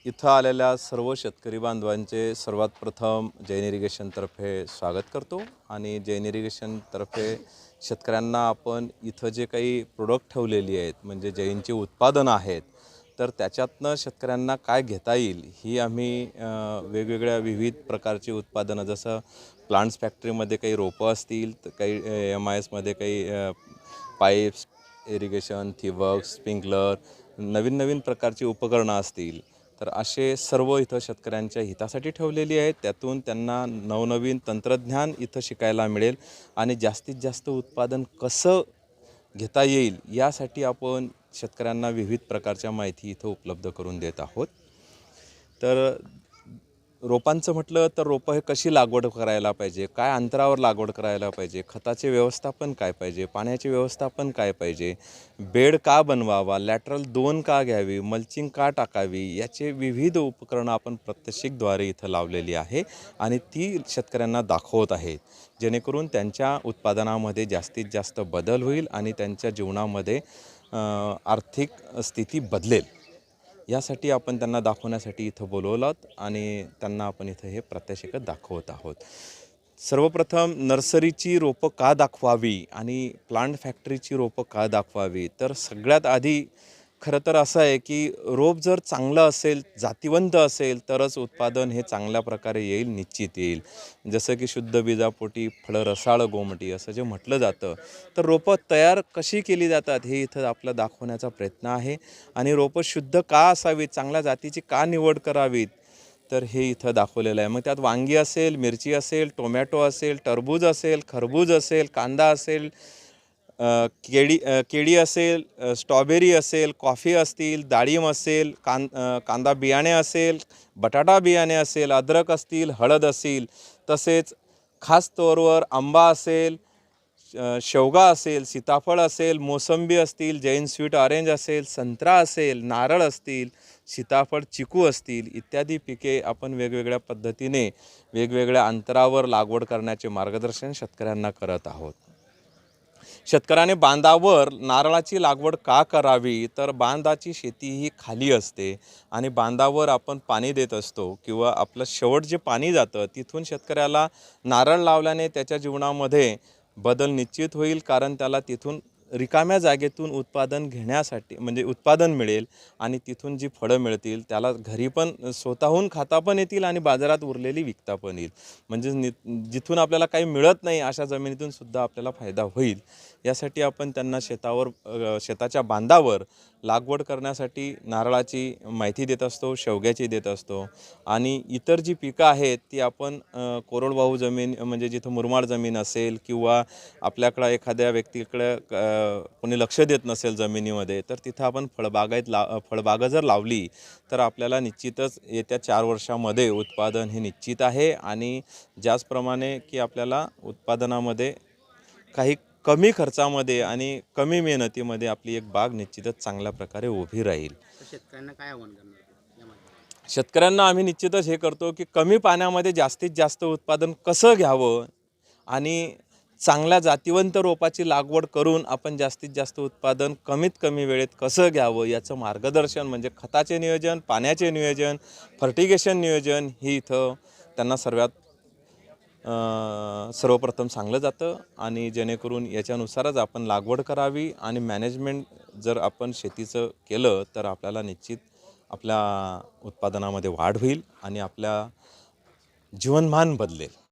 इथं आलेल्या सर्व शेतकरी बांधवांचे सर्वात प्रथम जैन इरिगेशनतर्फे स्वागत करतो आणि जैन इरिगेशनतर्फे शेतकऱ्यांना आपण इथं जे काही प्रोडक्ट ठेवलेली आहेत म्हणजे जैनची उत्पादनं आहेत तर त्याच्यातनं शेतकऱ्यांना काय घेता येईल ही आम्ही वेगवेगळ्या विविध प्रकारची उत्पादनं जसं प्लांट्स फॅक्टरीमध्ये काही रोपं असतील तर काही MISमध्ये काही पाईप्स इरिगेशन ठिबक स्प्रिंकलर नवीन प्रकारची उपकरणं असतील तर असे सर्व इथं शेतकऱ्यांच्या हितासाठी ठेवलेली आहेत। त्यातून त्यांना नवनवीन तंत्रज्ञान इथं शिकायला मिळेल आणि जास्तीत जास्त उत्पादन कसं घेता येईल यासाठी आपण शेतकऱ्यांना विविध प्रकारच्या माहिती इथं उपलब्ध करून देत आहोत। तर रोपांचं म्हटलं तर रोपं हे कशी लागवड करायला पाहिजे, काय अंतरावर लागवड करायला पाहिजे, खताचे व्यवस्थापन काय पाहिजे, पाण्याचे व्यवस्थापन काय पाहिजे, बेड का बनवावा, लॅटरल 2 का घ्यावी, मल्चिंग का टाकावी, याचे विविध उपकरणं आपण प्रात्यक्षिकद्वारे इथं लावलेली आहे आणि ती शेतकऱ्यांना दाखवत आहेत जेणेकरून त्यांच्या उत्पादनामध्ये जास्तीत जास्त बदल होईल आणि त्यांच्या जीवनामध्ये आर्थिक स्थिती बदलेल। यासाठी आपण त्यांना दाखवण्यासाठी इथं बोलवलं आणि त्यांना आपण इथं हे प्रात्यक्षिकं दाखवत आहोत। सर्वप्रथम नर्सरीची रोपं का दाखवावी आणि प्लांट फॅक्टरीची रोपं का दाखवावी, तर सगळ्यात आधी खरं तर असं आहे की रोप जर चांगलं असेल, जातिवंत असेल तरच उत्पादन हे चांगल्या प्रकारे येईल, निश्चित येईल। जसं की शुद्ध बीजापोटी फळं रसाळ गोमटी असं जे म्हटलं जातं, तर रोपं तयार कशी केली जातात हे इथं आपला दाखवण्याचा प्रयत्न आहे आणि रोपं शुद्ध का असावीत, चांगल्या जातीची का निवड करावीत तर हे इथं दाखवलेलं आहे। मग त्यात वांगी असेल, मिरची असेल, टोमॅटो असेल, टरबूज असेल, खरबूज असेल, कांदा असेल, केळी असेल, स्ट्रॉबेरी असेल, कॉफी असतील, डाळिंब असेल, कांदा बियाणे असेल, बटाटा बियाणे असेल, अद्रक असतील, हळद असेल, तसेच खास तौरवर आंबा असेल, शेवगा असेल, सीताफळ असेल, मोसंबी असतील, जैन स्वीट ऑरेंज असेल, संत्रा असेल, नारळ असतील, सीताफळ चिकू असतील इत्यादी पिके आपण वेगवेगळ्या पद्धतीने वेगवेगळ्या अंतरावर लागवड करण्याचे मार्गदर्शन शेतकऱ्यांना करत आहोत। शेतकऱ्याने बांधावर नारळाची लागवड का करावी, तर बांधाची शेती ही खाली असते आणि बांधावर आपण पाणी देत असतो किंवा आपलं शेवट जे पाणी जातं तिथून शेतकऱ्याला नारळ लावल्याने त्याच्या जीवनामध्ये बदल निश्चित होईल, कारण त्याला तिथून रिकाम्या जागेतून उत्पादन घेण्यासाठी म्हणजे उत्पादन मिळेल आणि तिथून जी फळं मिळतील त्याला घरी पण स्वतःहून खाता पण येतील आणि बाजारात उरलेली विकता पण येईल। म्हणजे जिथून आपल्याला काही मिळत नाही अशा जमिनीतून सुद्धा आपल्याला फायदा होईल। यासाठी आपण त्यांना शेताच्या बांधावर लागवड करण्यासाठी नारळाची माहिती देत असतो, शेवग्याची देत असतो आणि इतर जी पिकं आहेत ती आपण कोरडवाहू जमीन म्हणजे जिथं मुरमाड जमीन असेल किंवा आपल्याकडं एखाद्या व्यक्तीकडे कोणी लक्ष देत नसेल जमिनीमध्ये तर तिथं आपण फळबागा जर लावली तर आपल्याला निश्चितच येत्या 4 वर्षामध्ये उत्पादन हे निश्चित आहे आणि ज्याचप्रमाणे की आपल्याला उत्पादनामध्ये काही कमी खर्चामध्ये आणि कमी मेहनतीमध्ये आपली एक बाग निश्चितच चांगल्या प्रकारे उभी राहील। शेतकऱ्यांना काय आव्हान करणार यामध्ये? शेतकऱ्यांना आम्ही निश्चितच हे करतो की कमी पाण्यामध्ये जास्तीत जास्त उत्पादन कसं घ्यावं आणि चांगल्या जातिवंत रोपाची लागवड करून आपण जास्तीत जास्त उत्पादन कमीत कमी वेळेत कसं घ्यावं याचं मार्गदर्शन म्हणजे खताचे नियोजन, पाण्याचे नियोजन, फर्टिगेशन नियोजन ही इथं त्यांना सर्वप्रथम सांगलं जातं आणि जेणेकरून याच्यानुसारच आपण लागवड करावी आणि मॅनेजमेंट जर आपण शेतीचं केलं तर आपल्याला निश्चित आपल्या उत्पादनामध्ये वाढ होईल आणि आपल्या जीवनमान बदलेल।